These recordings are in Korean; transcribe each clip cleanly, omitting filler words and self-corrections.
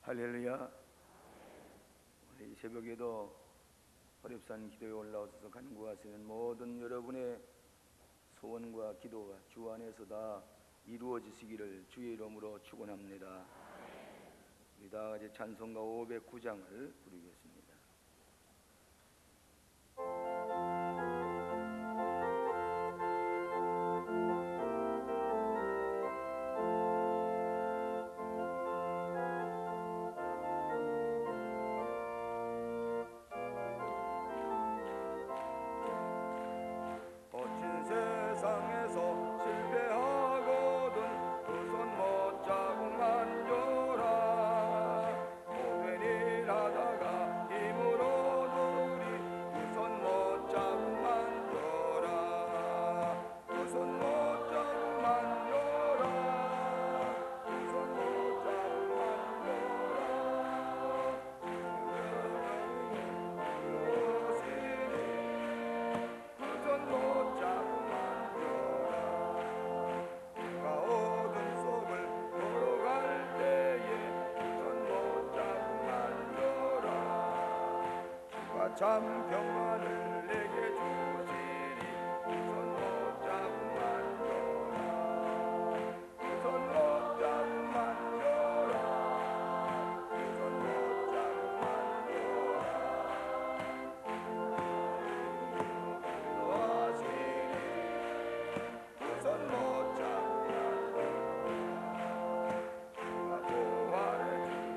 할렐루야. 이 새벽에도 화렵산 기도에 올라오셔서 간구하시는 모든 여러분의 소원과 기도가 주 안에서 다 이루어지시기를 주의 이름으로 축원합니다. 우리 다 같이 찬송가 509장을 부르겠습니다. 세상에서 실패하거든 두 손 못 잡고 만져라. 오랜 일 하다가 힘을 얻으리 두 손 못 잡고 만져라. 두 손 못 잡고 만져라. 두 손 못 잡고 만져라. 두 손 못 잡고 참 평안을 내게 주시리. 손 못 잡고 만져라. 손 못 잡고 만져라. 손 못 잡고 만져라. 하시리. 손 못 잡고 만져라. 부활해 주고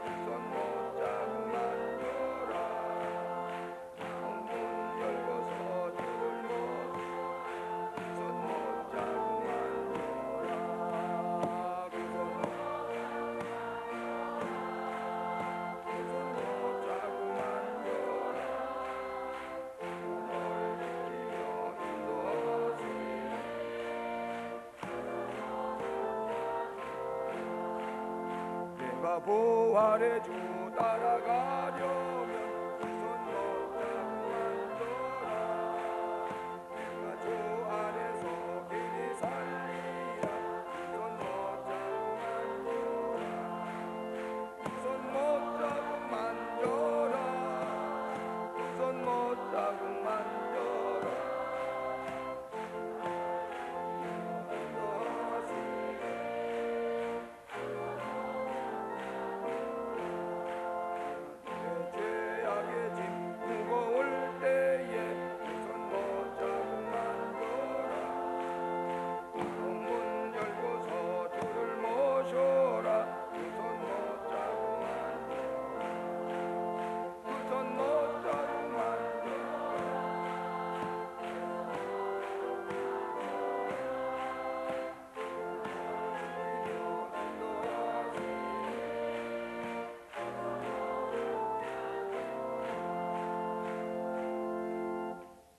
손 못 잡고 부활의 주 따라가려면 손 못 잡고 만져라. 내가 주 안에서 길이 살리라. 손 못 잡고 만져라. 손 못 잡고 만져라. 손 못 잡고 만져라.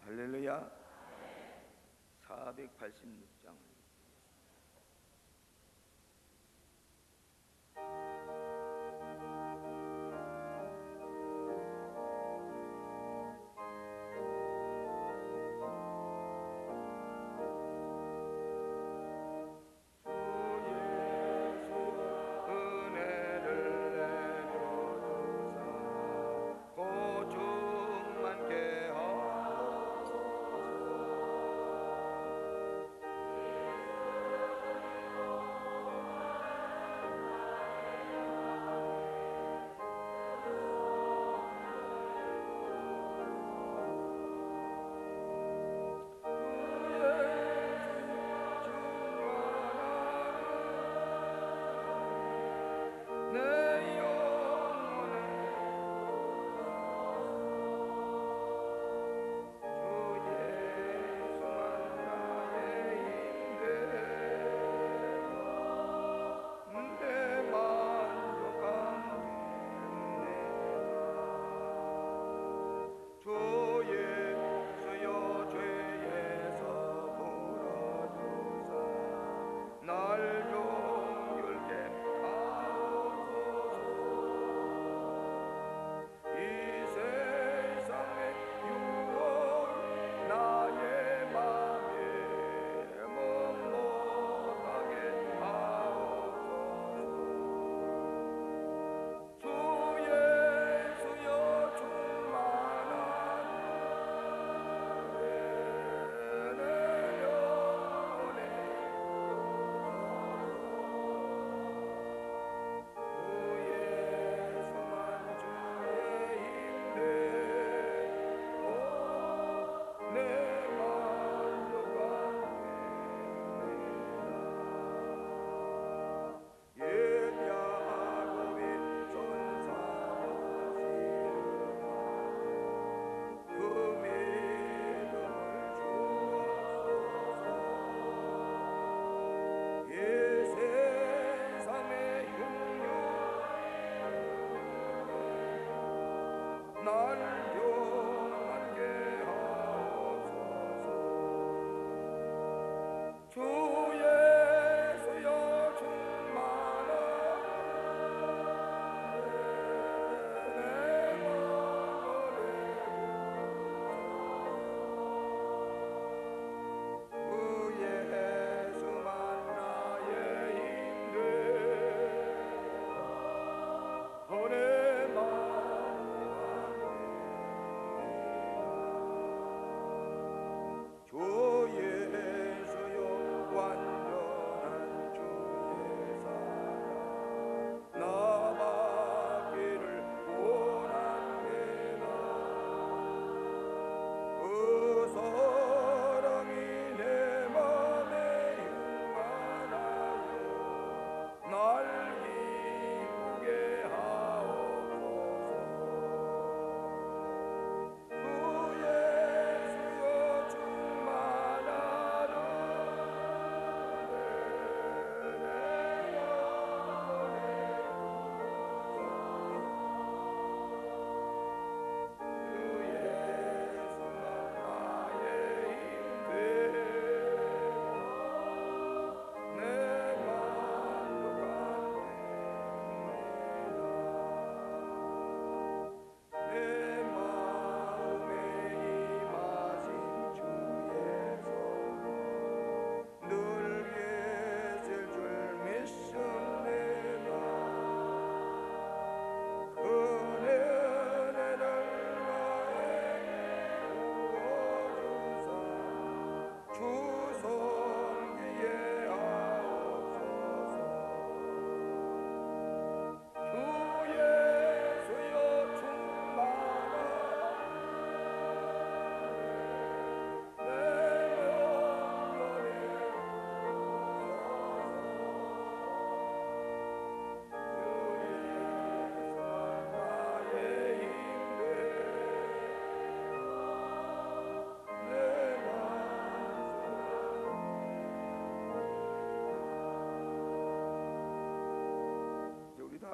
할렐루야. 486장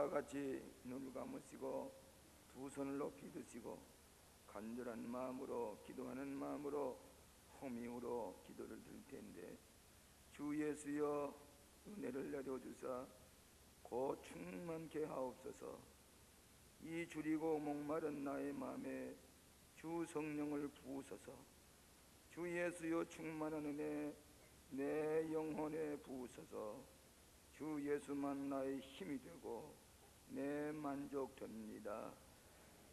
다 같이 눈을 감으시고 두 손을 높이 드시고 간절한 마음으로 기도하는 마음으로 호밍으로 기도를 드릴 텐데, 주 예수여 은혜를 내려주사 곧 충만케 하옵소서. 이 주리고 목마른 나의 마음에 주 성령을 부으소서. 주 예수여 충만한 은혜 내 영혼에 부으소서. 주 예수만 나의 힘이 되고 내 만족됩니다.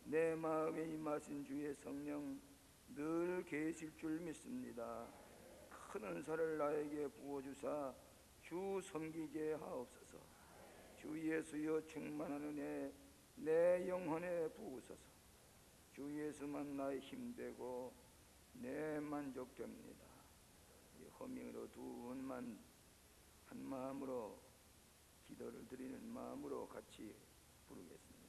내 마음에 임하신 주의 성령 늘 계실 줄 믿습니다. 큰 은사를 나에게 부어주사 주 섬기게 하옵소서. 주 예수여 충만한 은혜 내 영혼에 부으소서. 주 예수만 나의 힘되고 내 만족됩니다. 이 허밍으로 두 번만 한 마음으로 기도를 드리는 마음으로 같이 부르겠습니다.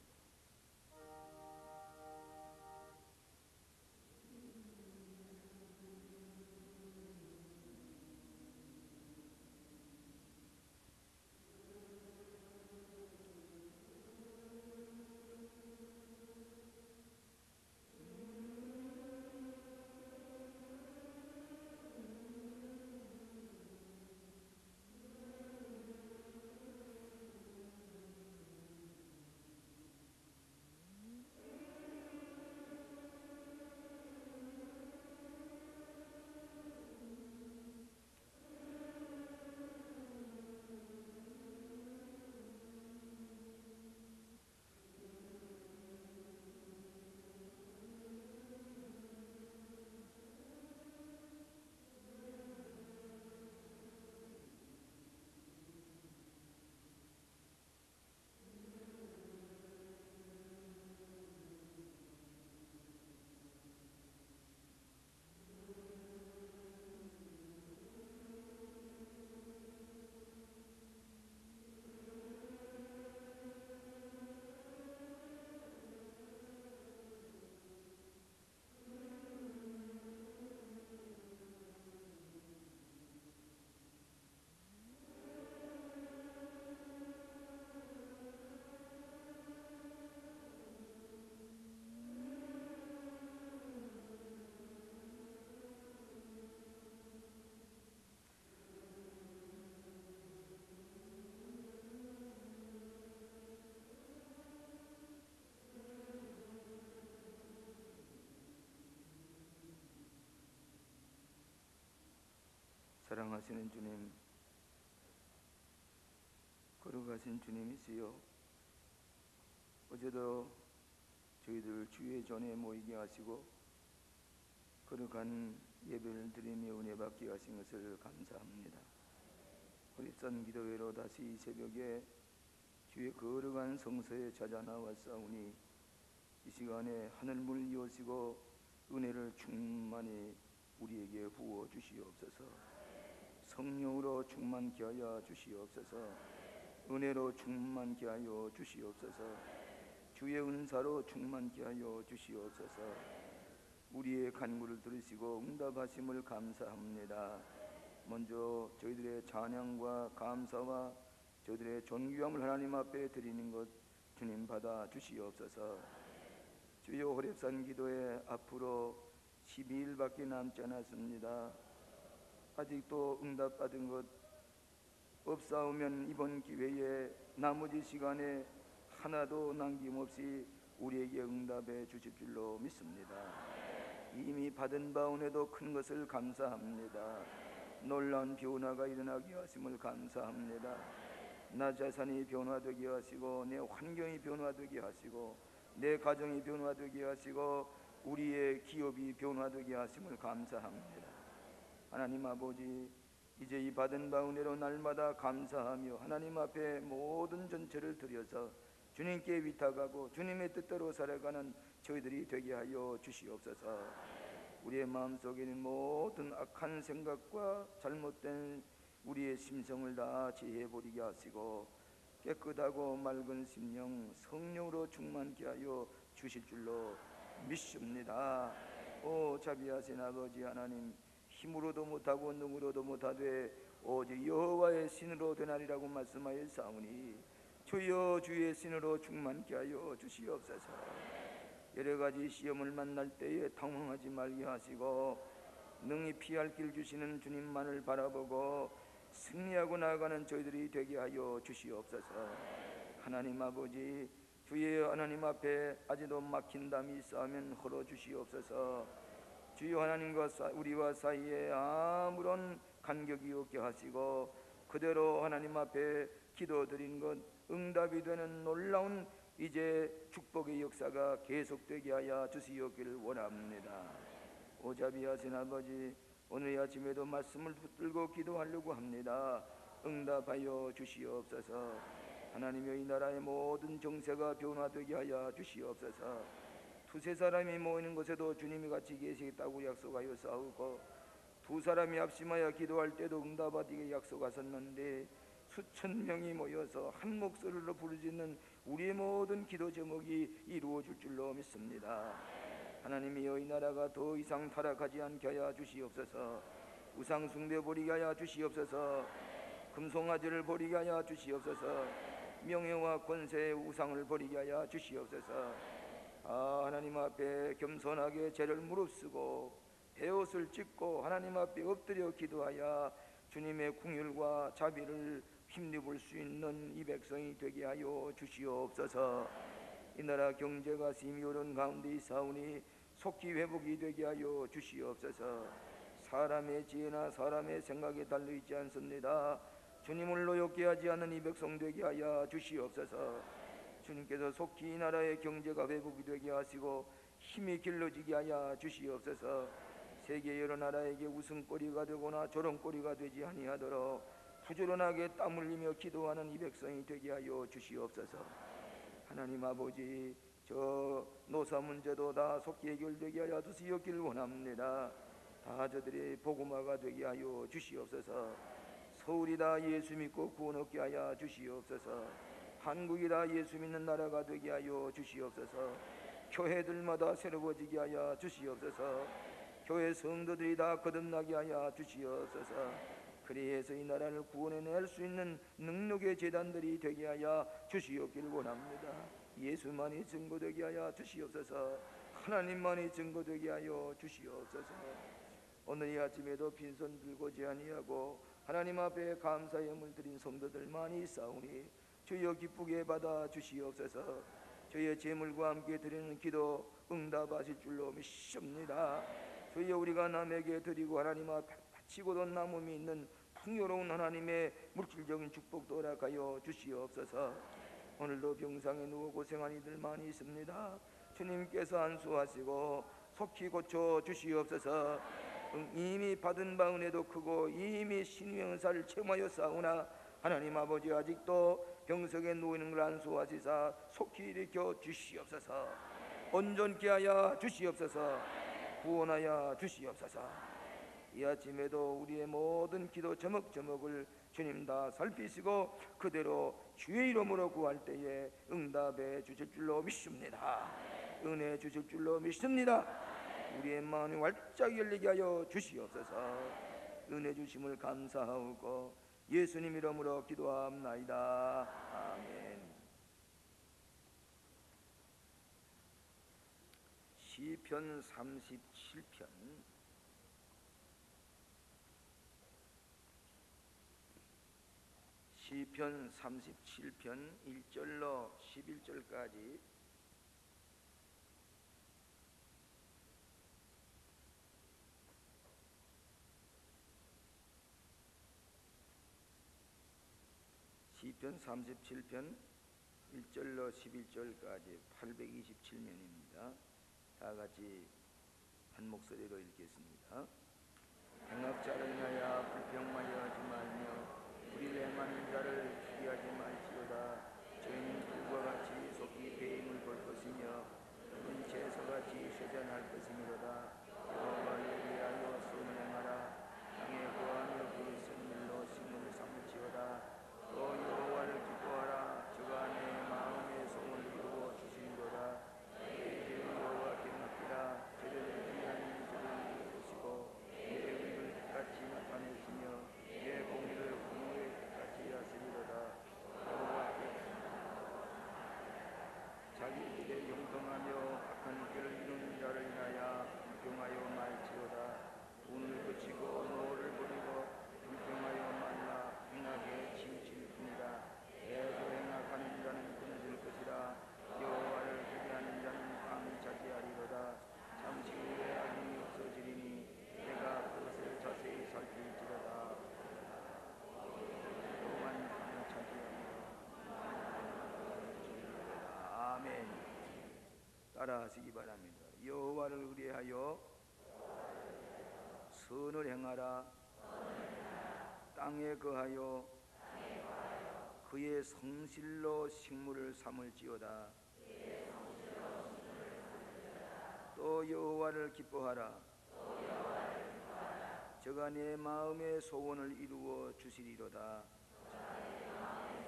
사랑하시는 주님, 걸어가신 주님이시여, 어제도 저희들 주의 전에 모이게 하시고 거룩한 예배를 드리며 은혜 받게 하신 것을 감사합니다. 호립산 기도회로 다시 이 새벽에 주의 거룩한 성서에 찾아 나왔사오니 이 시간에 하늘문을 여시고 은혜를 충만히 우리에게 부어 주시옵소서. 성령으로 충만케 하여 주시옵소서. 은혜로 충만케 하여 주시옵소서. 주의 은사로 충만케 하여 주시옵소서. 우리의 간구를 들으시고 응답하심을 감사합니다. 먼저 저희들의 찬양과 감사와 저희들의 존귀함을 하나님 앞에 드리는 것 주님 받아 주시옵소서. 주여, 호렙산 기도회 앞으로 12일밖에 남지 않았습니다. 아직도 응답받은 것 없사오면 이번 기회에 나머지 시간에 하나도 남김없이 우리에게 응답해 주실 줄로 믿습니다. 이미 받은 바운에도 큰 것을 감사합니다. 놀라운 변화가 일어나게 하심을 감사합니다. 나 자신이 변화되게 하시고 내 환경이 변화되게 하시고 내 가정이 변화되게 하시고 우리의 기업이 변화되게 하심을 감사합니다. 하나님 아버지, 이제 이 받은 바 은혜로 날마다 감사하며 하나님 앞에 모든 전체를 드려서 주님께 위탁하고 주님의 뜻대로 살아가는 저희들이 되게 하여 주시옵소서. 우리의 마음속에는 모든 악한 생각과 잘못된 우리의 심성을 다 제해버리게 하시고 깨끗하고 맑은 심령 성령으로 충만케 하여 주실 줄로 믿습니다. 오 자비하신 아버지 하나님, 힘으로도 못하고 능으로도 못하되 오직 여호와의 신으로 되나리라고 말씀하였사오니 주여 주의 신으로 충만케 하여 주시옵소서. 여러 가지 시험을 만날 때에 당황하지 말게 하시고 능히 피할 길 주시는 주님만을 바라보고 승리하고 나아가는 저희들이 되게 하여 주시옵소서. 하나님 아버지, 주의 하나님 앞에 아직도 막힌 담이 있으면 헐어 주시옵소서. 주여 하나님과 우리와 사이에 아무런 간격이 없게 하시고 그대로 하나님 앞에 기도드린 것 응답이 되는 놀라운 이제 축복의 역사가 계속되게 하여 주시옵기를 원합니다. 오자비하신 아버지, 오늘 아침에도 말씀을 붙들고 기도하려고 합니다. 응답하여 주시옵소서. 하나님의 이 나라의 모든 정세가 변화되게 하여 주시옵소서. 두세 사람이 모이는 곳에도 주님이 같이 계시겠다고 약속하여 싸우고 두 사람이 합심하여 기도할 때도 응답하기에 약속하셨는데 수천 명이 모여서 한 목소리로 부르짖는 우리의 모든 기도 제목이 이루어질 줄로 믿습니다. 하나님이여, 이 나라가 더 이상 타락하지 않게 하여 주시옵소서. 우상 숭배 버리게 하여 주시옵소서. 금송아지를 버리게 하여 주시옵소서. 명예와 권세의 우상을 버리게 하여 주시옵소서. 하나님 앞에 겸손하게 죄를 무릅쓰고 베옷을 찢고 하나님 앞에 엎드려 기도하여 주님의 긍휼과 자비를 힘입을 수 있는 이 백성이 되게 하여 주시옵소서. 이 나라 경제가 심히 어려운 가운데 있사오니 속히 회복이 되게 하여 주시옵소서. 사람의 지혜나 사람의 생각에 달려있지 않습니다. 주님을 노엽게 하지 않는 이 백성 되게 하여 주시옵소서. 주님께서 속히 이 나라의 경제가 회복이 되게 하시고 힘이 길러지게 하여 주시옵소서. 세계 여러 나라에게 웃음거리가 되거나 조롱거리가 되지 아니하도록 부지런하게 땀 흘리며 기도하는 이 백성이 되게 하여 주시옵소서. 하나님 아버지, 저 노사 문제도 다 속히 해결되게 하여 주시옵기를 원합니다. 다 저들의 복음화가 되게 하여 주시옵소서. 서울이 다 예수 믿고 구원 얻게 하여 주시옵소서. 한국이 다 예수 믿는 나라가 되게 하여 주시옵소서. 교회들마다 새로워지게 하여 주시옵소서. 교회 성도들이 다 거듭나게 하여 주시옵소서. 그리해서 이 나라를 구원해낼 수 있는 능력의 재단들이 되게 하여 주시옵기를 원합니다. 예수만이 증거되게 하여 주시옵소서. 하나님만이 증거되게 하여 주시옵소서. 오늘 이 아침에도 빈손 들고지 아니하고 하나님 앞에 감사의 예물 드린 성도들 많이 있사오니 주여 기쁘게 받아 주시옵소서. 주의 제물과 함께 드리는 기도 응답하실 줄로 믿습니다. 주여, 우리가 남에게 드리고 하나님 앞에 바치고도 남음이 있는 풍요로운 하나님의 물질적인 축복도 허락하여 주시옵소서. 오늘도 병상에 누워 고생한 이들 많이 있습니다. 주님께서 안수하시고 속히 고쳐 주시옵소서. 이미 받은 바 은혜도 크고 이미 신유의 은사를 체험하여 싸우나 하나님 아버지, 아직도 병석에 누워있는 걸 안수하시사 속히 일으켜 주시옵소서. 온전케 하여 주시옵소서. 구원하여 주시옵소서. 이 아침에도 우리의 모든 기도 제목을 주님 다 살피시고 그대로 주의 이름으로 구할 때에 응답해 주실 줄로 믿습니다. 은혜 주실 줄로 믿습니다. 우리의 마음이 활짝 열리게 하여 주시옵소서. 은혜 주심을 감사하고 예수님 이름으로 기도합나이다. 아멘. 시편 37편 시편 37편 1절로 11절까지 시편 37편 1절로 11절까지 827면입니다. 다 같이 한 목소리로 읽겠습니다. 행악자를 인하여 불평하여 하지 말며 우리 행하는 자를 피하지 말지어다. 저희는 불과 같이 속히 배임을 볼 것이며 그는 채소같이 쇠잔할 것이미로다. 여호와를 위하여 선을 행하라. 땅에 거하며 그 생물로 식물을 삼을지어다. 또 여호와를 기뻐하라. 저가 내 마음의 소원을 이루어 주시리로다. 내 길을 여호와께 맡기라. 저를 위하는 저를 이루시고 내 의를 끝까지 나타내시며 내 공의를 공의의 끝까지 하시리로다. 여호와께 따라하시기 바랍니다. 여호와를 의뢰하여 선을 행하라. 땅에 거하여 그의 성실로 식물을 삼을지어다. 또 여호와를 기뻐하라. 저가 내 마음의 소원을 이루어 주시리로다.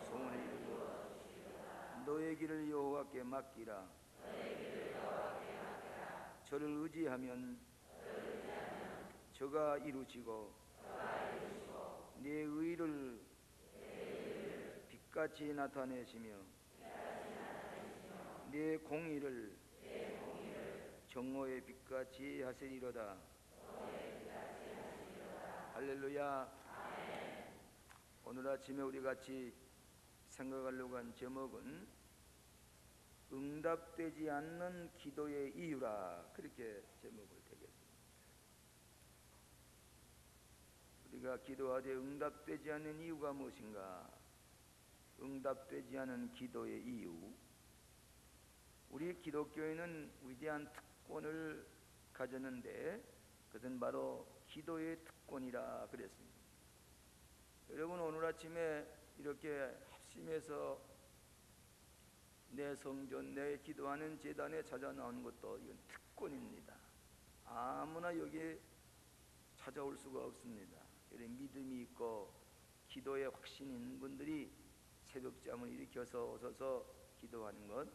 소원을 이루어 너의 길을 여호와께 맡기라. 저를 의지하면 저가 이루시고 네 의를 빛같이 나타내시며 네 공의를 정오의 빛같이 하시리로다. 할렐루야. 오늘 아침에 우리 같이 생각하려고 한 제목은 응답되지 않는 기도의 이유라, 그렇게 제목을 되겠습니다. 우리가 기도하되 응답되지 않는 이유가 무엇인가? 응답되지 않은 기도의 이유. 우리 기독교회는 위대한 특권을 가졌는데 그것은 바로 기도의 특권이라 그랬습니다. 여러분, 오늘 아침에 이렇게 합심해서 내 성전, 내 기도하는 제단에 찾아 나오는 것도 이건 특권입니다. 아무나 여기에 찾아올 수가 없습니다. 이런 믿음이 있고 기도에 확신이 있는 분들이 새벽잠을 일으켜서 오셔서 기도하는 것,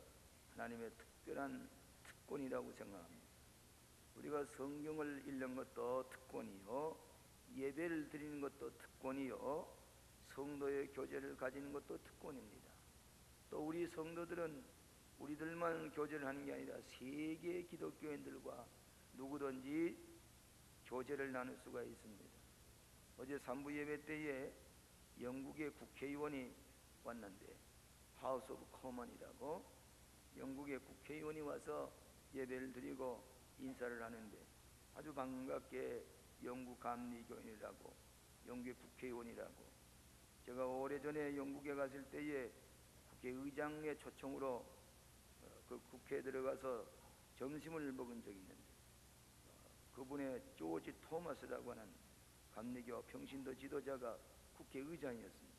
하나님의 특별한 특권이라고 생각합니다. 우리가 성경을 읽는 것도 특권이요, 예배를 드리는 것도 특권이요, 성도의 교제를 가지는 것도 특권입니다. 또 우리 성도들은 우리들만 교제를 하는 게 아니라 세계 기독교인들과 누구든지 교제를 나눌 수가 있습니다. 어제 3부 예배 때에 영국의 국회의원이 왔는데, 하우스 오브 커먼이라고 영국의 국회의원이 와서 예배를 드리고 인사를 하는데 아주 반갑게 영국 감리교인이라고, 영국의 국회의원이라고. 제가 오래전에 영국에 갔을 때에 국회의장의 초청으로 그 국회에 들어가서 점심을 먹은 적이 있는데, 그분의 조지 토마스라고 하는 감리교 평신도 지도자가 국회의장이었습니다.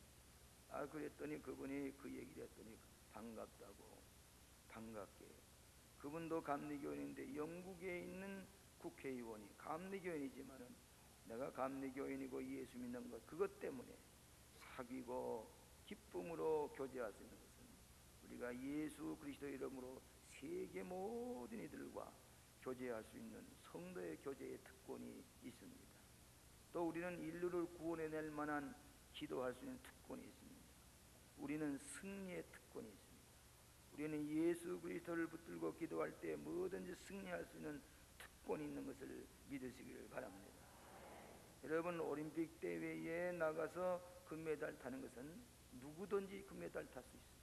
그랬더니 그분이 그 얘기를 했더니 반갑다고, 반갑게. 그분도 감리교인인데 영국에 있는 국회의원이 감리교인이지만은 내가 감리교인이고 예수 믿는 것, 그것 때문에 사귀고 기쁨으로 교제할 수 있는 것은 우리가 예수 그리스도의 이름으로 세계 모든 이들과 교제할 수 있는 성도의 교제의 특권이 있습니다. 또 우리는 인류를 구원해낼 만한 기도할 수 있는 특권이 있습니다. 우리는 승리의 특권이 있습니다. 우리는 예수 그리스도를 붙들고 기도할 때 뭐든지 승리할 수 있는 특권이 있는 것을 믿으시기를 바랍니다. 여러분, 올림픽 대회에 나가서 금메달 타는 것은 누구든지 금메달 탈 수 있습니다.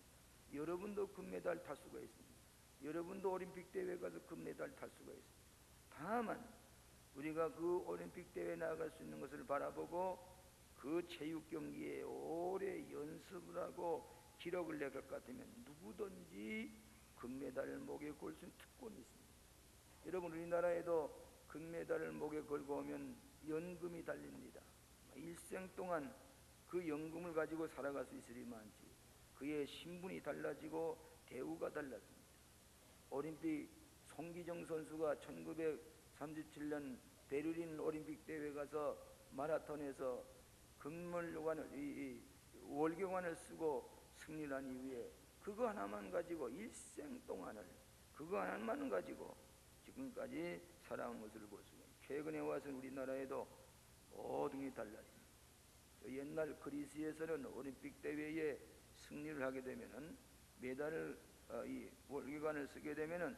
여러분도 금메달 탈 수가 있습니다. 여러분도 올림픽 대회 가서 금메달 탈 수가 있습니다. 다만 우리가 그 올림픽 대회에 나갈 수 있는 것을 바라보고 그 체육 경기에 오래 연습을 하고 기록을 내갈 것 같으면 누구든지 금메달을 목에 걸 수 있는 특권이 있습니다. 여러분, 우리나라에도 금메달을 목에 걸고 오면 연금이 달립니다. 일생 동안 그 연금을 가지고 살아갈 수 있으리만치 그의 신분이 달라지고 대우가 달라집니다. 올림픽 송기정 선수가 1937년 베를린 올림픽 대회 가서 마라톤에서 월경관을 쓰고 승리를 한 이후에 그거 하나만 가지고 일생 동안을 그거 하나만 가지고 지금까지 살아온 것을 볼 수 있습니다. 최근에 와서 우리나라에도 모든 게 달라집니다. 옛날 그리스에서는 올림픽 대회에 승리를 하게 되면은 메달을 월계관을 쓰게 되면은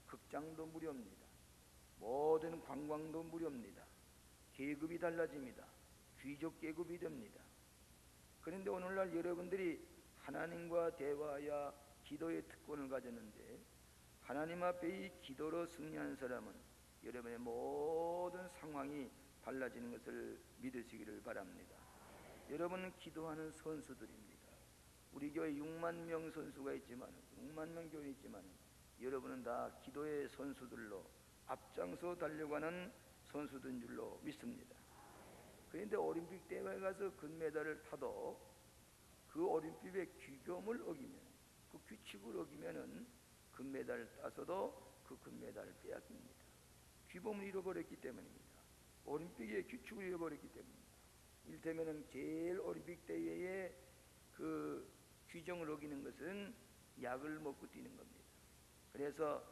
극장도 무료입니다. 모든 관광도 무료입니다. 계급이 달라집니다. 귀족 계급이 됩니다. 그런데 오늘날 여러분들이 하나님과 대화하여 기도의 특권을 가졌는데, 하나님 앞에 이 기도로 승리하는 사람은 여러분의 모든 상황이 달라지는 것을 믿으시기를 바랍니다. 여러분은 기도하는 선수들입니다. 우리 교회 6만 명 선수가 있지만, 6만 명 교인이 있지만 여러분은 다 기도의 선수들로 앞장서 달려가는 선수들인 줄로 믿습니다. 그런데 올림픽 대회에 가서 금메달을 타도 그 올림픽의 규범을 어기면, 그 규칙을 어기면은 금메달을 따서도 그 금메달을 빼앗깁니다. 규범을 잃어버렸기 때문입니다. 올림픽의 규칙을 잃어버렸기 때문입니다. 이를테면은 제일 올림픽 대회의 그 규정을 어기는 것은 약을 먹고 뛰는 겁니다. 그래서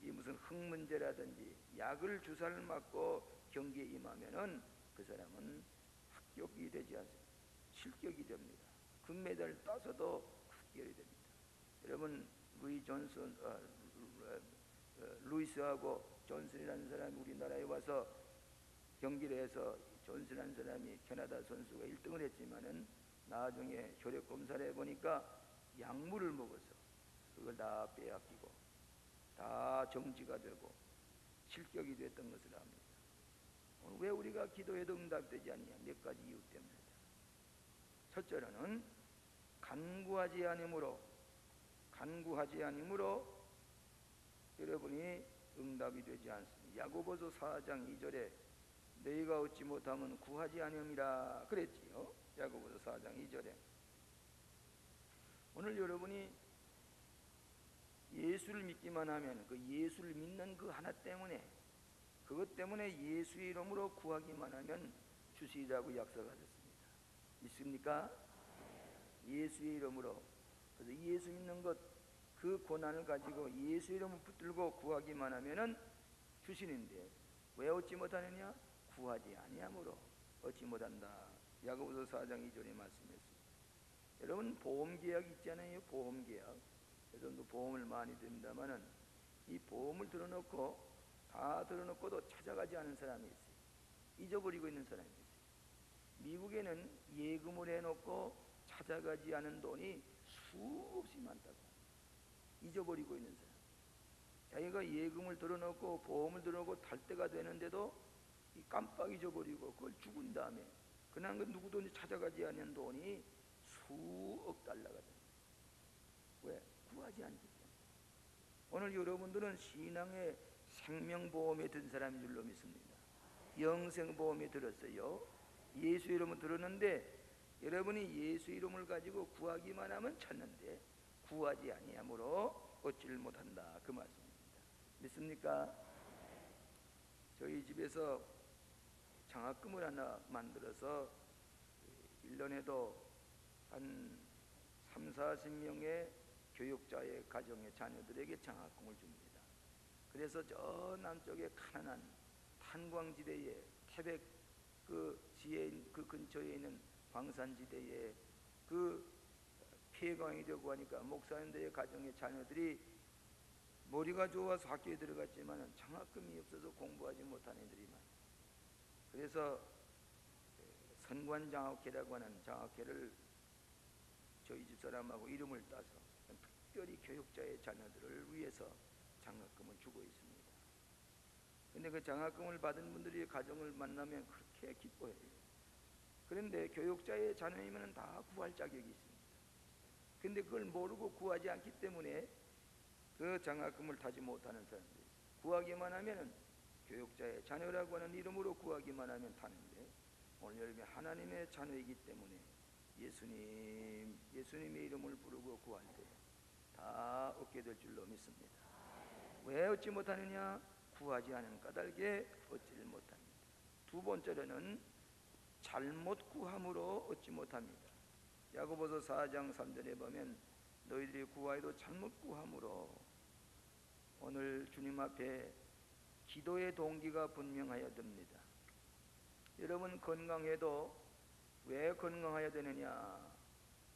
이 무슨 흙문제라든지 약을 주사를 맞고 경기에 임하면은 그 사람은 합격이 되지 않습니다. 실격이 됩니다. 금메달을 따서도 합격이 됩니다. 여러분 루이스하고 존슨이라는 사람이 우리나라에 와서 경기를 해서 존슨이라는 사람이 캐나다 선수가 1등을 했지만은 나중에 혈액 검사를 해보니까 약물을 먹어서 그걸 다 빼앗기고 다 정지가 되고 실격이 됐던 것을 압니다. 오늘 왜 우리가 기도해도 응답되지 않느냐? 몇 가지 이유 때문이다. 첫째로는 간구하지 않음으로 여러분이 응답이 되지 않습니다. 야고보서 4장 2절에 너희가 얻지 못하면 구하지 아니함이라 그랬지요. 야고보서 4장 2절에. 오늘 여러분이 예수를 믿기만 하면 그 예수를 믿는 그 하나 때문에, 그것 때문에 예수의 이름으로 구하기만 하면 주시리라고 약속하셨습니다. 믿습니까? 예수의 이름으로. 그래서 예수 믿는 것, 그 고난을 가지고 예수의 이름을 붙들고 구하기만 하면은 주시는데 왜 얻지 못하느냐? 구하지 아니함으로 얻지 못한다. 야고보서 4장 2절에 말씀했습니다. 여러분 보험계약 있잖아요. 보험계약. 여러분도 보험을 많이 듭니다만은 이 보험을 들어놓고 다 들어놓고도 찾아가지 않은 사람이 있어요. 잊어버리고 있는 사람이 있어요. 미국에는 예금을 해놓고 찾아가지 않은 돈이 수없이 많다고. 잊어버리고 있는 사람. 자기가 예금을 들어놓고 보험을 들어놓고 탈 때가 되는데도 깜빡 잊어버리고 그걸 죽은 다음에 그냥 그 누구도 찾아가지 않은 돈이 수억 달러가 됩니다. 왜? 구하지 않기 때문에. 오늘 여러분들은 신앙의 생명보험에 든 사람인 줄로 믿습니다. 영생보험에 들었어요. 예수 이름을 들었는데 여러분이 예수 이름을 가지고 구하기만 하면 찾는데 구하지 아니함으로 얻지를 못한다. 그 말씀입니다. 믿습니까? 저희 집에서 장학금을 하나 만들어서 1년에도 한 3, 40명의 교육자의 가정의 자녀들에게 장학금을 줍니다. 그래서 저 남쪽에 가난한 탄광지대에 태백 그 근처에 있는 광산지대에 그 폐광이 되고 하니까 목사님들의 가정의 자녀들이 머리가 좋아서 학교에 들어갔지만 장학금이 없어서 공부하지 못한 애들이 많아요. 그래서 선관장학회라고 하는 장학회를 저희 집사람하고 이름을 따서 특별히 교육자의 자녀들을 위해서 장학금을 주고 있습니다. 그런데 그 장학금을 받은 분들이 가정을 만나면 그렇게 기뻐해요. 그런데 교육자의 자녀이면 다 구할 자격이 있습니다. 그런데 그걸 모르고 구하지 않기 때문에 그 장학금을 타지 못하는 사람들이 있어요. 구하기만 하면 교육자의 자녀라고 하는 이름으로 구하기만 하면 타는데 오늘 여러분이 하나님의 자녀이기 때문에 예수님의 이름을 부르고 구할 때 다 얻게 될 줄로 믿습니다. 왜 얻지 못하느냐? 구하지 않은 까닭에 얻지를 못합니다. 두 번째로는 잘못 구함으로 얻지 못합니다. 야고보서 4장 3절에 보면 너희들이 구하여도 잘못 구함으로. 오늘 주님 앞에 기도의 동기가 분명해야 됩니다. 여러분 건강해도 왜 건강해야 되느냐?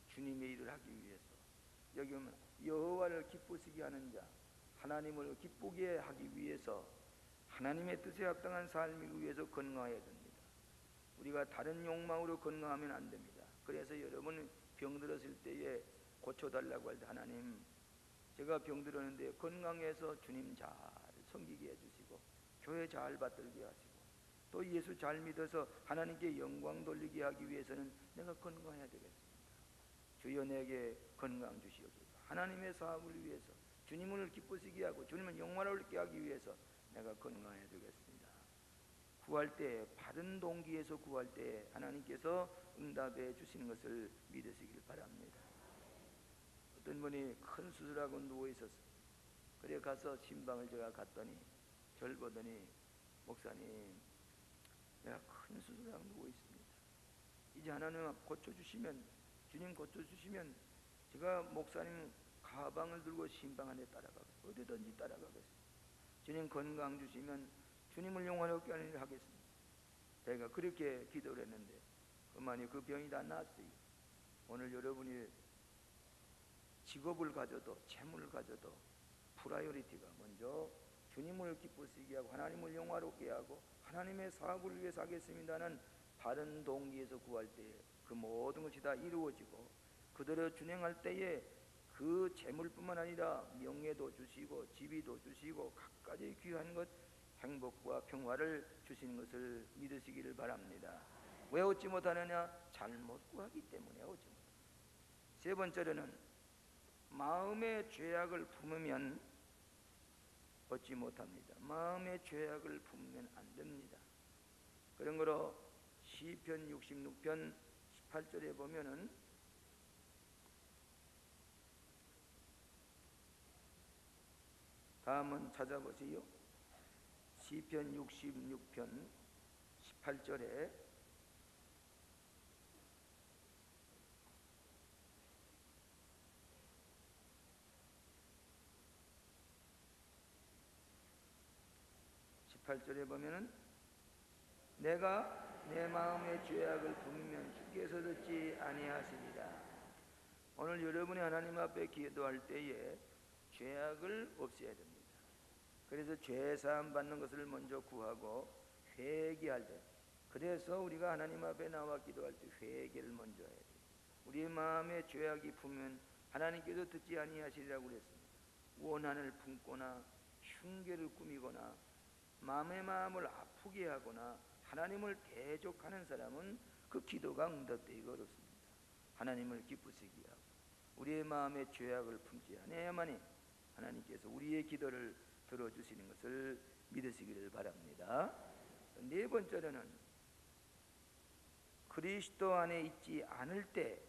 주님의 일을 하기 위해서. 여기 보면 여호와를 기쁘시게 하는 자, 하나님을 기쁘게 하기 위해서, 하나님의 뜻에 합당한 삶이기 위해서 건강해야 됩니다. 우리가 다른 욕망으로 건강하면 안 됩니다. 그래서 여러분 병들었을 때에 고쳐달라고 할 때 하나님 제가 병들었는데 건강해서 주님 잘 섬기게 해주시고 교회 잘 받들게 하시고 또 예수 잘 믿어서 하나님께 영광 돌리게 하기 위해서는 내가 건강해야 되겠습니다. 주여 내게 건강 주시옵소서. 하나님의 사업을 위해서 주님을 기쁘시게 하고 주님을 영화롭게 하기 위해서 내가 건강해야 되겠습니다. 구할 때 바른 동기에서 구할 때 하나님께서 응답해 주시는 것을 믿으시길 바랍니다. 어떤 분이 큰 수술하고 누워 있었어요. 그래 가서 신방을 제가 갔더니 절 보더니 목사님, 내가 큰 수술하고 누워 있습니다. 이제 하나님 고쳐주시면, 주님 고쳐주시면 제가 목사님 가방을 들고 신방 안에 따라가겠습니다. 어디든지 따라가겠습니다. 주님 건강 주시면 주님을 영원롭게 하는 일을 하겠습니다. 제가 그렇게 기도를 했는데 그만이 그 병이 다 나았어요. 오늘 여러분이 직업을 가져도 재물을 가져도 프라이어리티가 먼저 주님을 기쁘시게 하고 하나님을 영화롭게 하고 하나님의 사업을 위해서 하겠습니다는 바른 동기에서 구할 때 그 모든 것이 다 이루어지고 그대로 준행할 때에 그 재물뿐만 아니라 명예도 주시고 지위도 주시고 각가지 귀한 것 행복과 평화를 주시는 것을 믿으시기를 바랍니다. 왜 얻지 못하느냐? 잘못 구하기 때문에 얻지 못합니다. 세 번째로는 마음의 죄악을 품으면 얻지 못합니다. 마음의 죄악을 품으면 안 됩니다. 그런 거로 시편 66편 18절에 보면은 다음은 찾아보세요. 시편 66편 18절에 보면은 내가 내 마음의 죄악을 품으면 주께서 듣지 아니하시리라. 오늘 여러분이 하나님 앞에 기도할 때에 죄악을 없애야 됩니다. 그래서 죄사함 받는 것을 먼저 구하고 회개할 때, 그래서 우리가 하나님 앞에 나와 기도할 때 회개를 먼저 해야 돼요. 우리의 마음에 죄악이 품으면 하나님께서 듣지 아니하시리라고 그랬습니다. 원한을 품거나 흉계를 꾸미거나 마음의 마음을 아프게 하거나 하나님을 대적하는 사람은 그 기도가 응답되기가 어렵습니다. 하나님을 기쁘시게 하고 우리의 마음의 죄악을 품지 아니하야만이 하나님께서 우리의 기도를 들어주시는 것을 믿으시기를 바랍니다. 네 번째로는 그리스도 안에 있지 않을 때,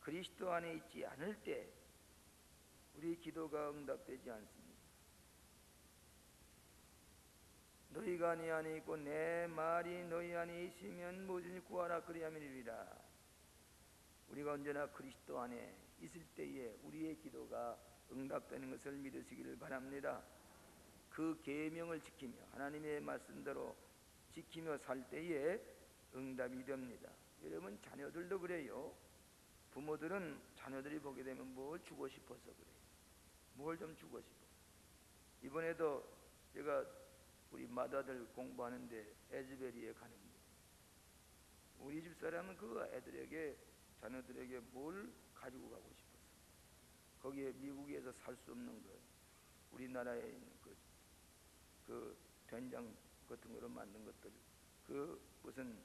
그리스도 안에 있지 않을 때 우리 기도가 응답되지 않습니다. 너희가 내 안에 있고 내 말이 너희 안에 있으면 뭐든지 구하라 그리하면 이루리라. 우리가 언제나 그리스도 안에 있을 때에 우리의 기도가 응답되는 것을 믿으시기를 바랍니다. 그 계명을 지키며 하나님의 말씀대로 지키며 살 때에 응답이 됩니다. 여러분 자녀들도 그래요. 부모들은 자녀들이 보게 되면 뭘 주고 싶어서 그래요. 뭘 좀 주고 싶어. 이번에도 제가 우리 맏아들 공부하는데 에즈베리에 가는데 우리 집 사람은 그 애들에게 자녀들에게 뭘 가지고 가고 싶었어. 거기에 미국에서 살 수 없는 것, 우리나라에 있는 그 된장 같은 거로 만든 것들, 그 무슨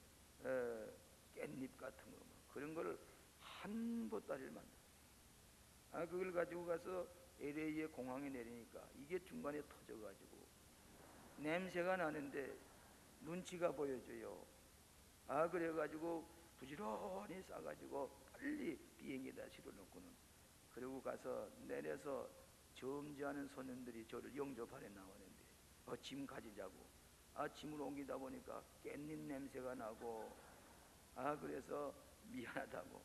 깻잎 같은 거 그런 거를 한 보따리를 만들어. 그걸 가지고 가서 LA의 공항에 내리니까 이게 중간에 터져가지고 냄새가 나는데 눈치가 보여져요. 그래가지고 부지런히 싸가지고 빨리 비행기에다 실어놓고는 그리고 가서 내려서 점지하는 손님들이 저를 영접하러 나오는데 짐 가지자고. 짐을 옮기다 보니까 깻잎 냄새가 나고 그래서 미안하다고.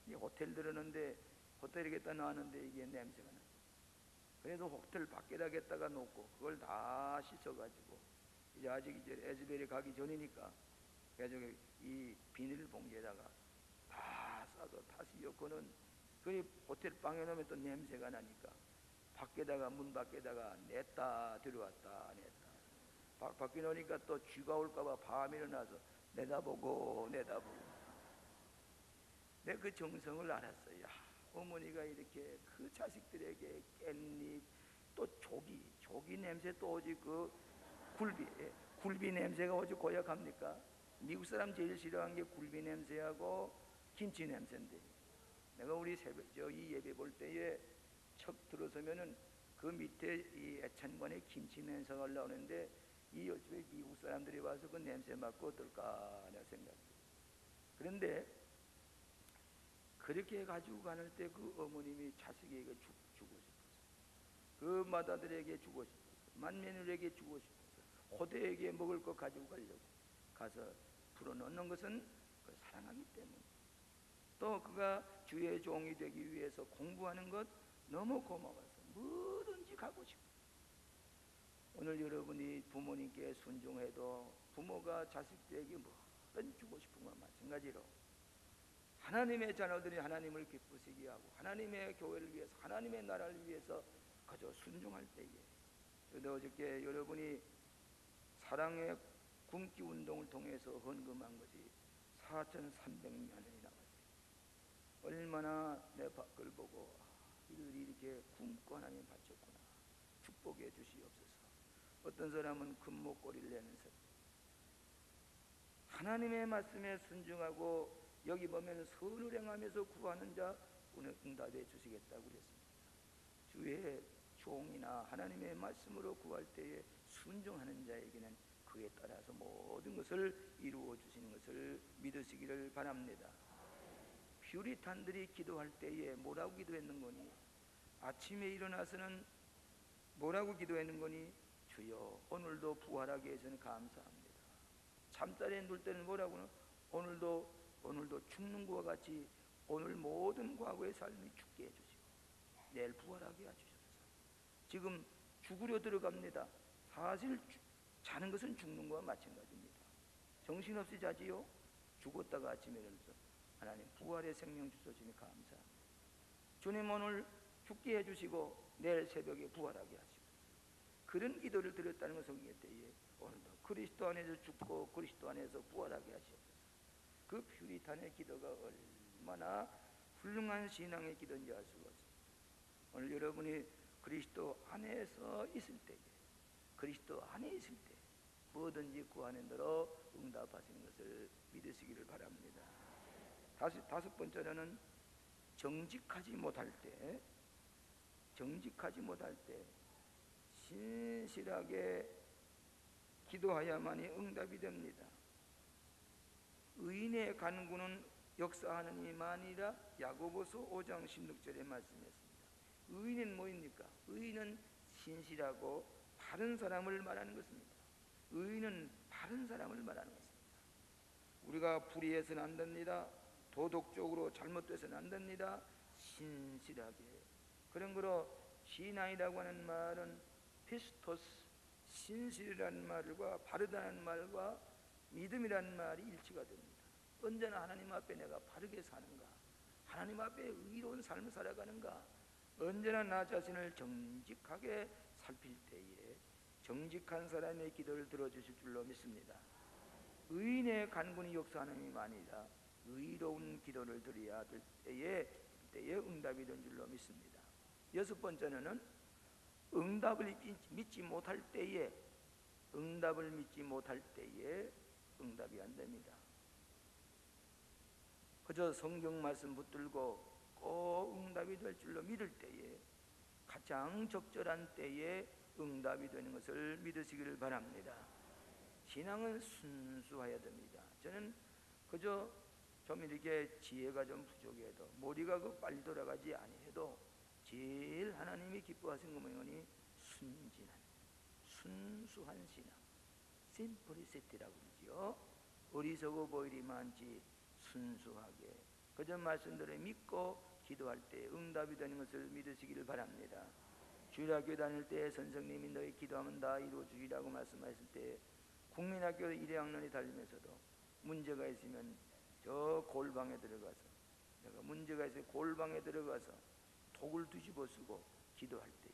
이 호텔 들었는데 호텔에 갖다 놨는데 이게 냄새가 나. 그래서 호텔 밖에다 갖다가 놓고 그걸 다 씻어가지고 이제 아직 이제 에즈베리 가기 전이니까 그래서 이 비닐봉지에다가 다 싸서 다시 엮고는 그 호텔 방에 놓으면 또 냄새가 나니까 밖에다가 문 밖에다가 냈다 들어왔다 냈다 밖에 놓으니까 또 쥐가 올까봐 밤에 일어나서 내다보고 내가 그 정성을 알았어요. 어머니가 이렇게 그 자식들에게 깻잎 또 조기 냄새 또 오지 그 굴비 냄새가 오지 고약합니까? 미국 사람 제일 싫어하는 게 굴비 냄새하고 김치 냄새인데 내가 우리 이 예배 볼 때에 척 들어서면은 그 밑에 이 애찬관에 김치 냄새가 올라오는데 이 요즘에 미국 사람들이 와서 그 냄새 맡고 어떨까 내가 생각해요. 그런데 그렇게 가지고 가는 때 그 어머님이 자식에게 주고 싶어서, 그 맏아들에게 주고 싶어서, 맏며느리에게 주고 싶어서, 호대에게 먹을 것 가지고 가려고 가서 풀어놓는 것은 그 사랑하기 때문에, 또 그가 주의 종이 되기 위해서 공부하는 것 너무 고마워서 뭐든지 가고 싶어. 오늘 여러분이 부모님께 순종해도 부모가 자식들에게 뭐든 주고 싶은 것과 마찬가지로 하나님의 자녀들이 하나님을 기쁘시게 하고 하나님의 교회를 위해서, 하나님의 나라를 위해서 그저 순종할 때에, 그런데 어저께 여러분이 사랑의 굶기 운동을 통해서 헌금한 것이 4,300만 원이 나왔어요. 얼마나 내 밖을 보고 이들이 이렇게 굶고 하나님 바쳤구나, 축복해 주시옵소서. 어떤 사람은 금목걸이를 내는 사람, 하나님의 말씀에 순종하고 여기 보면 선을 행하면서 구하는 자 응답해 주시겠다고 그랬습니다. 주의 종이나 하나님의 말씀으로 구할 때에 순종하는 자에게는 그에 따라서 모든 것을 이루어 주시는 것을 믿으시기를 바랍니다. 퓨리탄들이 기도할 때에 뭐라고 기도했는 거니? 아침에 일어나서는 뭐라고 기도했는 거니? 주여 오늘도 부활하게 해서는 감사합니다. 잠자리에 누울 때는 뭐라고는? 오늘도 죽는 것과 같이 오늘 모든 과거의 삶이 죽게 해주시고 내일 부활하게 해주셔서, 지금 죽으려 들어갑니다. 사실 자는 것은 죽는 것과 마찬가지입니다. 정신없이 자지요? 죽었다가 아침에 일어나서 하나님 부활의 생명 주셔주니 감사합니다. 주님 오늘 죽게 해주시고 내일 새벽에 부활하게 하시옵소서. 그런 기도를 드렸다는 것을 성경의 때에 오늘도 그리스도 안에서 죽고 그리스도 안에서 부활하게 하시옵소서. 그 퓨리탄의 기도가 얼마나 훌륭한 신앙의 기도인지 알 수가 없습니다. 오늘 여러분이 그리스도 안에서 있을 때에, 그리스도 안에 있을 때 뭐든지 구하는 대로 응답하시는 것을 믿으시기를 바랍니다. 다섯 번째로는 정직하지 못할 때 신실하게 기도하야만이 응답이 됩니다. 의인의 간구는 역사하느니만이라 야고보서 5장 16절에 말씀했습니다. 의인은 뭐입니까? 의인은 신실하고 바른 사람을 말하는 것입니다. 의인은 바른 사람을 말하는 것입니다. 우리가 불의해서는 안 됩니다. 도덕적으로 잘못돼서는 안 됩니다. 신실하게. 그런 거로 신앙이라고 하는 말은 피스토스, 신실이라는 말과 바르다는 말과 믿음이라는 말이 일치가 됩니다. 언제나 하나님 앞에 내가 바르게 사는가, 하나님 앞에 의로운 삶을 살아가는가, 언제나 나 자신을 정직하게 살필 때에 정직한 사람의 기도를 들어주실 줄로 믿습니다. 의인의 간구는 역사하느니 아니라 의로운 기도를 드려야 될 때에 응답이 된 줄로 믿습니다. 여섯 번째는 응답을 믿지 못할 때에 응답이 안 됩니다. 그저 성경 말씀 붙들고 꼭 응답이 될 줄로 믿을 때에, 가장 적절한 때에 응답이 되는 것을 믿으시기를 바랍니다. 신앙은 순수해야 됩니다. 저는 그저 좀 이렇게 지혜가 좀 부족해도, 머리가 빨리 돌아가지 아니해도 제일 하나님이 기뻐하시는 것 뭐니? 순수한 신앙, 심플리시티라고 그러지요. 어리석어 보이리만지 순수하게 그저 말씀대로 믿고 기도할 때 응답이 되는 것을 믿으시기를 바랍니다. 주일학교 다닐 때 선생님이 너희 기도하면 다 이루어주리라고 말씀하실 때 국민학교 1학년이 다니면서도 문제가 있으면 저 골방에 들어가서, 내가 문제가 있어서 골방에 들어가서 독을 뒤집어 쓰고 기도할 때에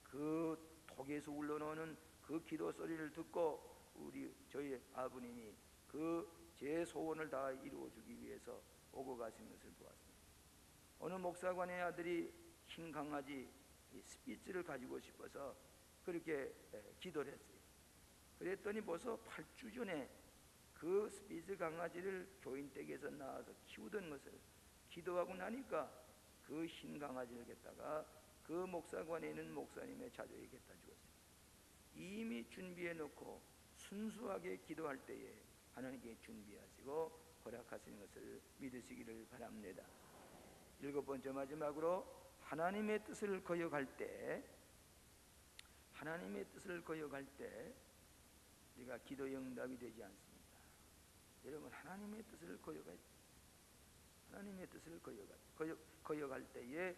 그 독에서 흘러나오는 그 기도 소리를 듣고 저희 아버님이 그 제 소원을 다 이루어주기 위해서 오고 가신 것을 보았습니다. 어느 목사관의 아들이 흰 강아지 스피츠를 가지고 싶어서 그렇게 기도를 했어요. 그랬더니 벌써 8주 전에 그 스피츠 강아지를 교인댁에서 나와서 키우던 것을 기도하고 나니까 그 흰 강아지를 갖다가 그 목사관에 있는 목사님의 자녀에게 갖다 주었습니다. 이미 준비해 놓고 순수하게 기도할 때에 하나님께 준비하시고 허락하시는 것을 믿으시기를 바랍니다. 7번째 마지막으로 하나님의 뜻을 거역할 때 우리가 기도의 응답이 되지 않습니다. 여러분, 하나님의 뜻을 거역할 때에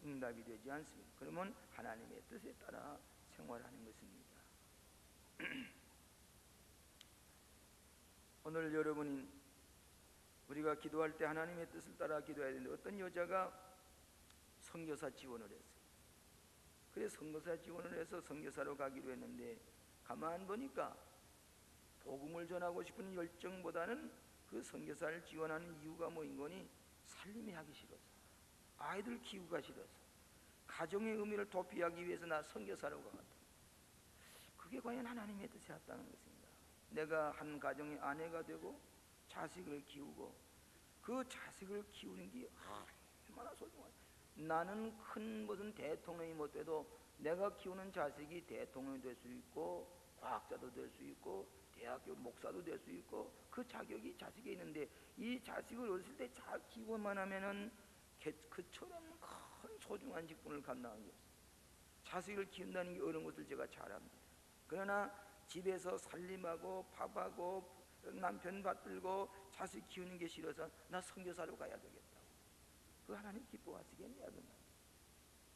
응답이 되지 않습니다. 그러면 하나님의 뜻에 따라 생활하는 것입니다. 오늘 여러분이 우리가 기도할 때 하나님의 뜻을 따라 기도해야 되는데, 어떤 여자가 선교사 지원을 했어요. 그래서 선교사 지원을 해서 선교사로 가기로 했는데, 가만 보니까 복음을 전하고 싶은 열정보다는 그 선교사를 지원하는 이유가 뭐인 거니? 살림이 하기 싫어서, 아이들 키우기가 싫어서, 가정의 의미를 도피하기 위해서 나 선교사로 가겠다. 그게 과연 하나님의 뜻이 었다는 것입니다. 내가 한 가정의 아내가 되고 자식을 키우고, 그 자식을 키우는 게 얼마나 소중한지. 나는 큰 무슨 대통령이 못 돼도 내가 키우는 자식이 대통령이 될 수 있고, 과학자도 될 수 있고, 대학교 목사도 될 수 있고, 그 자격이 자식에 있는데, 이 자식을 어렸을 때 잘 키우고만 하면은 그처럼 큰 소중한 직분을 감당하는 게 없어요. 자식을 키운다는 게 어려운 것을 제가 잘 압니다. 그러나 집에서 살림하고 밥하고 남편 받들고 자식 키우는 게 싫어서 나 선교사로 가야 되겠다고. 그 하나님 기뻐하시겠냐? 그 말.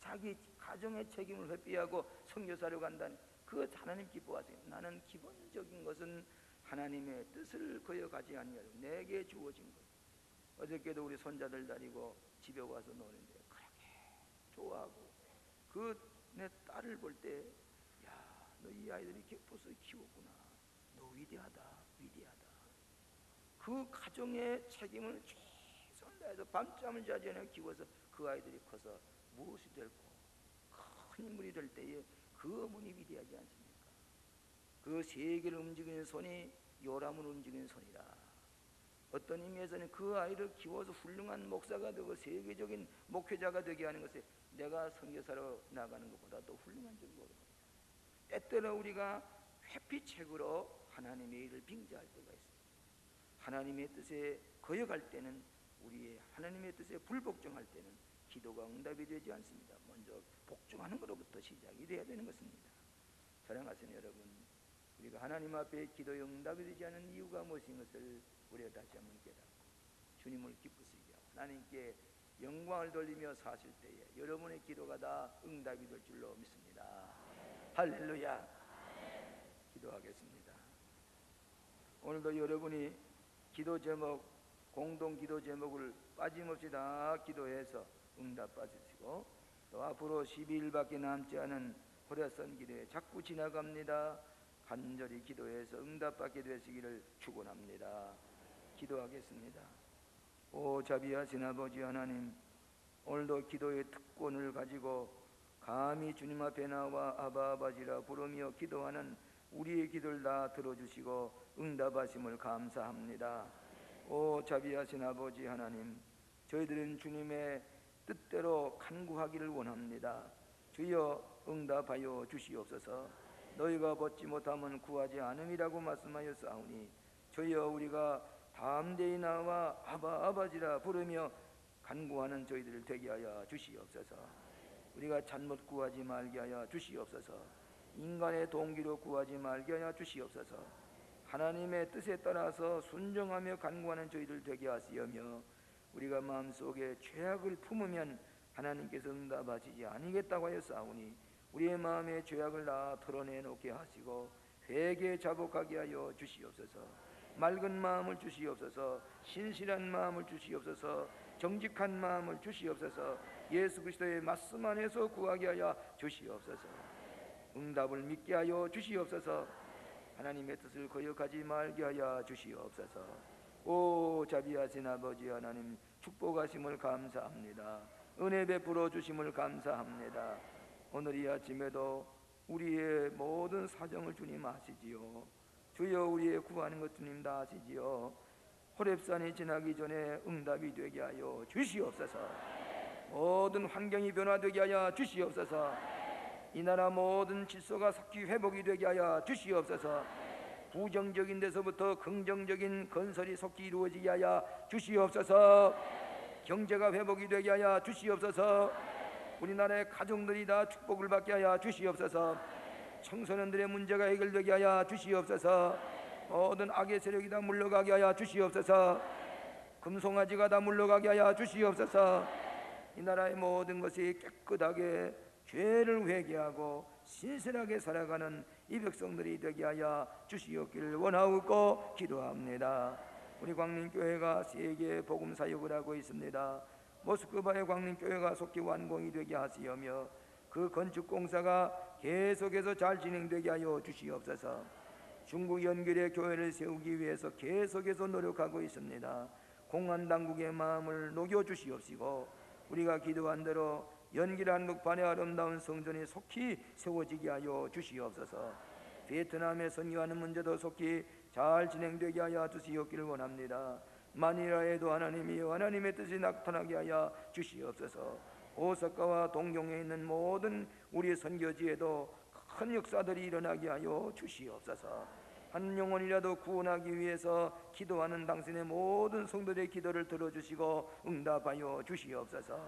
자기 가정의 책임을 회피하고 선교사로 간다니, 그 하나님 기뻐하세요. 나는 기본적인 것은 하나님의 뜻을 거역하지 아니하고 내게 주어진 것. 어저께도 우리 손자들 데리고 집에 와서 노는데 그렇게 좋아하고, 그 내 딸을 볼 때, 야, 너 이 아이들이 벌써 키웠구나. 너 위대하다. 그 가정의 책임을 최선을 다해서 밤잠을 자지 않아 키워서 그 아이들이 커서 무엇이 될고 큰 인물이 될 때에 그 어머니 위대하지 않습니까? 그 세계를 움직이는 손이 요람을 움직이는 손이라. 어떤 의미에서는 그 아이를 키워서 훌륭한 목사가 되고 세계적인 목회자가 되게 하는 것에 내가 선교사로 나가는 것보다 더 훌륭한 줄을 모릅니다. 때때로 우리가 회피책으로 하나님의 일을 빙자할 때가 있습니다. 하나님의 뜻에 거역할 때는, 우리의 하나님의 뜻에 불복종할 때는 기도가 응답이 되지 않습니다. 먼저 복종하는 것로부터 시작이 돼야 되는 것입니다. 사랑하시는 여러분, 우리가 하나님 앞에 기도의 응답이 되지 않는 이유가 무엇인 것을 우리가 다시 한번 깨닫고 주님을 기쁘시게 하고 하나님께 영광을 돌리며 사실 때에 여러분의 기도가 다 응답이 될 줄로 믿습니다. 할렐루야. 기도하겠습니다. 오늘도 여러분이 기도 제목, 공동 기도 제목을 빠짐없이 다 기도해서 응답 받으시고, 또 앞으로 12일밖에 남지 않은 호래선 기도에 자꾸 지나갑니다. 간절히 기도해서 응답받게 되시기를 축원합니다. 기도하겠습니다. 오 자비하신 아버지 하나님, 오늘도 기도의 특권을 가지고 감히 주님 앞에 나와 아바 아버지라 부르며 기도하는 우리의 기도를 다 들어주시고 응답하심을 감사합니다. 오 자비하신 아버지 하나님, 저희들은 주님의 뜻대로 간구하기를 원합니다. 주여 응답하여 주시옵소서. 너희가 받지 못하면 구하지 않음이라고 말씀하였사오니, 주여 우리가 담대히 나와 아바 아버지라 부르며 간구하는 저희들을 되게 하여 주시옵소서. 우리가 잘못 구하지 말게 하여 주시옵소서. 인간의 동기로 구하지 말게 하여 주시옵소서. 하나님의 뜻에 따라서 순종하며 간구하는 저희들 되게 하시오며, 우리가 마음속에 죄악을 품으면 하나님께서 응답하시지 아니겠다고 하였사오니, 우리의 마음에 죄악을 다 털어내놓게 하시고 회개 자복하게 하여 주시옵소서. 맑은 마음을 주시옵소서. 신실한 마음을 주시옵소서. 정직한 마음을 주시옵소서. 예수 그리스도의 말씀 안에서 구하게 하여 주시옵소서. 응답을 믿게 하여 주시옵소서. 하나님의 뜻을 거역하지 말게 하여 주시옵소서. 오 자비하신 아버지 하나님, 축복하심을 감사합니다. 은혜 베풀어 주심을 감사합니다. 오늘 이 아침에도 우리의 모든 사정을 주님 아시지요. 주여 우리의 구하는 것 주님 다 아시지요. 호렙산이 지나기 전에 응답이 되게 하여 주시옵소서. 모든 환경이 변화되게 하여 주시옵소서. 이 나라 모든 질서가 속히 회복이 되게 하여 주시옵소서. 부정적인 데서부터 긍정적인 건설이 속히 이루어지게 하여 주시옵소서. 경제가 회복이 되게 하여 주시옵소서. 우리나라의 가정들이 다 축복을 받게 하여 주시옵소서. 청소년들의 문제가 해결되게 하여 주시옵소서. 모든 악의 세력이 다 물러가게 하여 주시옵소서. 금송아지가 다 물러가게 하여 주시옵소서. 이 나라의 모든 것이 깨끗하게 죄를 회개하고 신실하게 살아가는 이 백성들이 되게 하여 주시옵기를 원하옵고 기도합니다. 우리 광림교회가 세계 복음 사역을 하고 있습니다. 모스크바의 광림교회가 속히 완공이 되게 하시오며 그 건축공사가 계속해서 잘 진행되게 하여 주시옵소서. 중국 연결의 교회를 세우기 위해서 계속해서 노력하고 있습니다. 공안당국의 마음을 녹여주시옵시고 우리가 기도한 대로 연길 한복판의 아름다운 성전이 속히 세워지게 하여 주시옵소서. 베트남에 선교하는 문제도 속히 잘 진행되게 하여 주시옵기를 원합니다. 마니라에도 하나님이여 하나님의 뜻이 나타나게 하여 주시옵소서. 오사카와 동경에 있는 모든 우리 선교지에도 큰 역사들이 일어나게 하여 주시옵소서. 한 영혼이라도 구원하기 위해서 기도하는 당신의 모든 성도들의 기도를 들어주시고 응답하여 주시옵소서.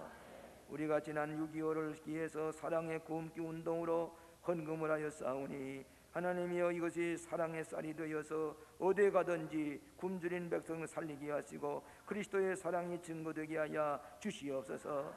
우리가 지난 6.25를 기해서 사랑의 구음기 운동으로 헌금을 하여 싸우니 하나님이여 이것이 사랑의 쌀이 되어서 어디 가든지 굶주린 백성을 살리게 하시고 그리스도의 사랑이 증거되게 하여 주시옵소서.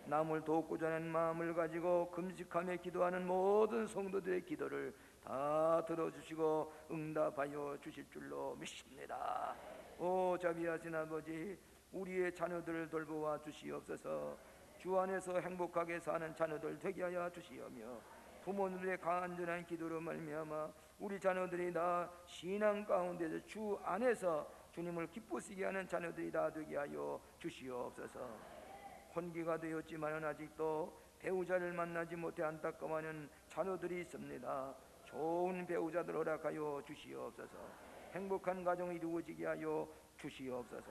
남을 돕고자 하는 마음을 가지고 금식하며 기도하는 모든 성도들의 기도를 다 들어주시고 응답하여 주실 줄로 믿습니다. 오 자비하신 아버지, 우리의 자녀들을 돌보아 주시옵소서. 주 안에서 행복하게 사는 자녀들 되게 하여 주시오며 부모님들의 간절한 기도로 말미암아 우리 자녀들이 다 신앙 가운데서 주 안에서 주님을 기쁘시게 하는 자녀들이 다 되게 하여 주시옵소서. 혼기가 되었지만 아직도 배우자를 만나지 못해 안타까워하는 자녀들이 있습니다. 좋은 배우자들 허락하여 주시옵소서. 행복한 가정이 이루어지게 하여 주시옵소서.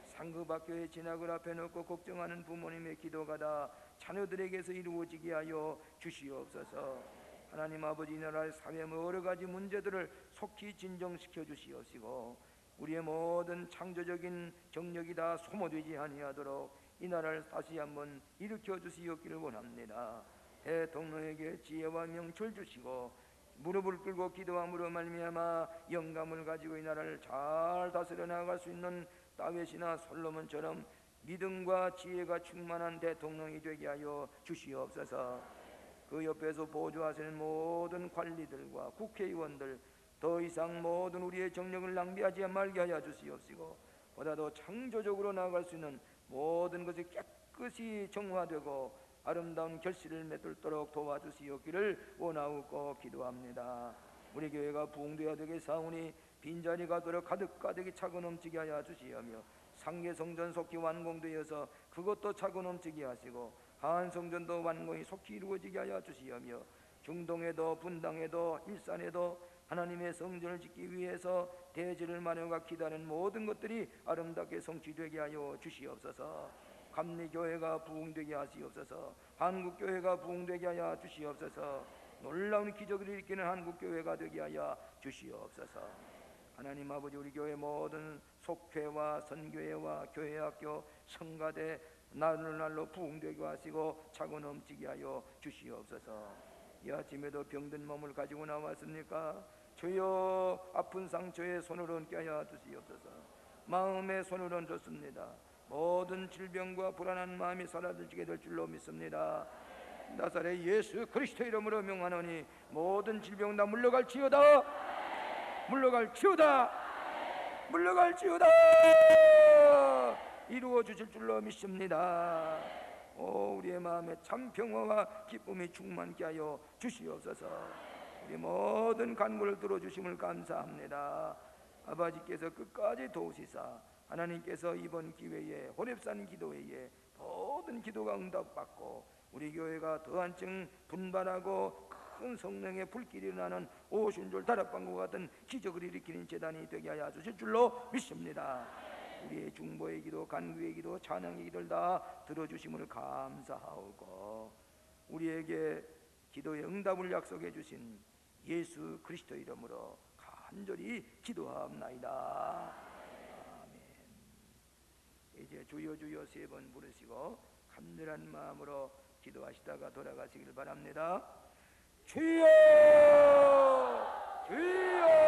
상급학교에 진학을 앞에 놓고 걱정하는 부모님의 기도가 다 자녀들에게서 이루어지게 하여 주시옵소서. 하나님 아버지, 이 나라의 사회 여러 가지 문제들을 속히 진정시켜 주시옵시고 우리의 모든 창조적인 경력이 다 소모되지 아니하도록 이 나라를 다시 한번 일으켜 주시옵기를 원합니다. 대통령에게 지혜와 명철 주시고 무릎을 꿇고 기도함으로 말미암아 영감을 가지고 이 나라를 잘 다스려 나갈 수 있는 다윗이나 솔로몬처럼 믿음과 지혜가 충만한 대통령이 되게 하여 주시옵소서. 그 옆에서 보조하시는 모든 관리들과 국회의원들 더 이상 모든 우리의 정력을 낭비하지 말게 하여 주시옵시고 보다도 창조적으로 나아갈 수 있는 모든 것이 깨끗이 정화되고 아름다운 결실을 맺도록 도와주시옵기를 원하옵고 기도합니다. 우리 교회가 부흥되어야 되겠사오니 빈자리가 도록 가득가득히 차고 넘치게 하여 주시오며 상계성전 속히 완공되어서 그것도 차고 넘치게 하시고 하한성전도 완공이 속히 이루어지게 하여 주시오며 중동에도 분당에도 일산에도 하나님의 성전을 짓기 위해서 대지를 마련하고 기다리는 모든 것들이 아름답게 성취되게 하여 주시옵소서. 감리교회가 부흥되게 하시옵소서. 한국교회가 부흥되게 하여 주시옵소서. 놀라운 기적을 일으키는 한국교회가 되게 하여 주시옵소서. 하나님 아버지, 우리 교회 모든 속회와 선교회와 교회학교 성가대 날로 부흥되게 하시고 차고 넘치게 하여 주시옵소서. 이 아침에도 병든 몸을 가지고 나왔습니까? 주여 아픈 상처에 손을 얹게 하여 주시옵소서. 마음에 손을 얹었습니다. 모든 질병과 불안한 마음이 사라지게 될 줄로 믿습니다. 나사렛 예수 그리스도 이름으로 명하노니 모든 질병 다 물러갈지어다. 물러갈지어다. 물러갈지어다. 이루어 주실 줄로 믿습니다. 오, 우리의 마음에 참 평화와 기쁨이 충만케 하여 주시옵소서. 우리 모든 간구를 들어주심을 감사합니다. 아버지께서 끝까지 도우시사 하나님께서 이번 기회에 호렙산 기도회에 모든 기도가 응답받고 우리 교회가 더 한층 분발하고 큰 성령의 불길이 일어나는 오순절 다락방과 같은 기적을 일으키는 재단이 되게 하여 주실 줄로 믿습니다. 우리의 중보의 기도, 간구의 기도, 찬양의 기도를 다 들어주심을 감사하오고 우리에게 기도의 응답을 약속해 주신 예수 그리스도 이름으로 간절히 기도하옵나이다. 아멘. 이제 주여 주여 세 번 부르시고 간절한 마음으로 기도하시다가 돌아가시길 바랍니다. 주여 주여